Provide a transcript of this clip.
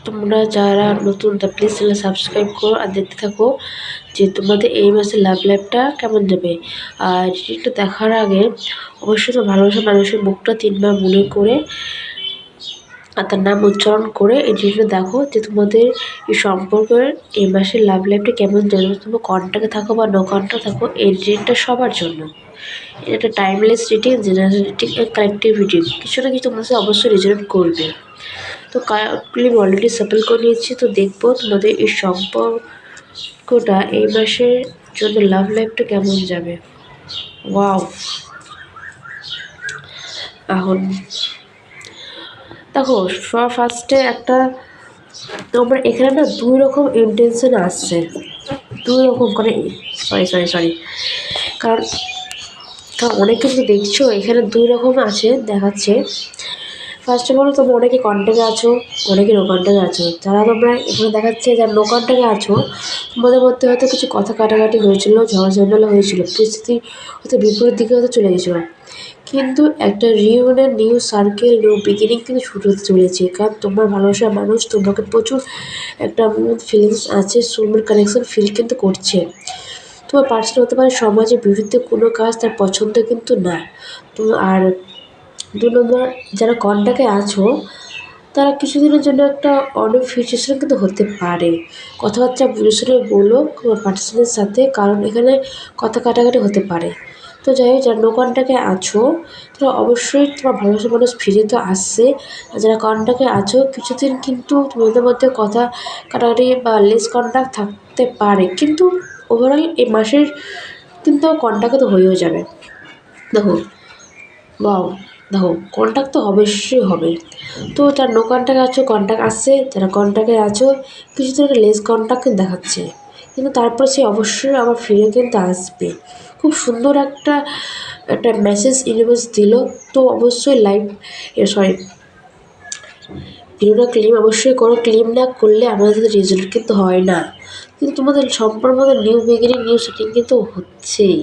তোমরা যারা নতুন তা প্লিজ চ্যানেল সাবস্ক্রাইব করো আর দেখতে থাকো যে তোমাদের এই মাসে লাভ লাইফটা কেমন যাবে। আর একটু দেখার আগে অবশ্যই তো ভালোবাসা মানুষের মুখটা 3বার মনে করে আর তার নাম উচ্চারণ করে এই জিনিসটা দেখো যে তোমাদের এই সম্পর্কের এই মাসের লাভ লাইফটা কেমন যাবে। তোমরা কন্ট্যাক্টে থাকো বা নো কন্ট্যাক্টে থাকো, এই জিনিসটা সবার জন্য। এটা একটা টাইমলেস রিডিং, জেনারেল রিডিং এর কালেক্টিভ রিডিং। কিছু না কিছু তোমাদের সাথে অবশ্যই রেজোনেট করবে। তো কার্ডগুলি অলরেডি সেটেল করে নিয়েছি। তো দেখবো তোমাদের এই সম্পর্কটা এই মাসের জন্য লাভ লাইফটা কেমন যাবে। ওয়াও, এখন দেখো ফার্স্টে একটা তোমার এখানে না 2 রকম ইন্টেনশন আসছে, 2 রকম করে সরি কারণ কারণ অনেক কিছু দেখছো এখানে 2 রকম আছে দেখাচ্ছে। ফার্স্ট অফ অল তোমরা অনেকে কন্ট্যাক্টে আছো, অনেকে নো কন্ট্যাক্টে আছো। যারা তোমরা এখানে দেখাচ্ছে যারা নো কন্ট্যাক্টে আছো তোমাদের মধ্যে হয়তো কিছু কথা কাটাকাটি হয়েছিল, ঝগড়া হয়েছিল, পরিস্থিতি হয়তো বিপরীত দিকে হয়তো চলে গেছিলো। কিন্তু একটা reunion, new circle, new beginning কিন্তু শুরু হতে চলেছে। কারণ তোমার ভালোবাসার মানুষ তোমাকে প্রচুর একটা ফিলিংস আছে, সোলমেট কানেকশন ফিল কিন্তু করছে। তোমার পার্সন হতে পারে সমাজের বিরুদ্ধে কোনো কাজ তার পছন্দ কিন্তু না। তো আর 2 নম্বর যারা কন্ট্যাক্টে আছো তারা কিছুদিনের জন্য একটা অনেক ফিউচার কিন্তু হতে পারে। কথাবার্তা বুঝে শুনে বলো তোমার পার্সনের সাথে, কারণ এখানে কথা কাটাকাটি হতে পারে। তো যাই হোক, যারা নো কন্ট্যাক্টে আছো তারা অবশ্যই তোমার ভালোবাসার মানুষ ফিরে তো আসছে। আর যারা কন্ট্যাক্টে আছো কিছুদিন কিন্তু তোমাদের মধ্যে কথা কাটাকাটি বা লেস কন্ট্যাক্ট থাকতে পারে, কিন্তু ওভারঅল এই মাসের কিন্তু কন্ট্যাক্টে তো হয়েও যাবে। দেখো, ওয়াও, দেখো কন্ট্যাক্ট তো অবশ্যই হবে। তো যারা নো কন্ট্যাক্ট আছো কন্ট্যাক্ট আসছে, যারা কন্ট্যাক্টে আছো কিছুদিন একটা লেস কন্ট্যাক্ট কিন্তু দেখাচ্ছে, কিন্তু তারপর সে অবশ্যই আবার ফিরে কিন্তু আসবে। খুব সুন্দর একটা একটা মেসেজ ইউনিভার্স দিল। তো অবশ্যই ভিডিওটা ক্লেম অবশ্যই করো। ক্লেম না করলে আমাদের সাথে রেজাল্ট কিন্তু হয় না, কিন্তু তোমাদের সম্পর্ক নিউ বিগিনিং, নিউ সেটিং কিন্তু হচ্ছেই।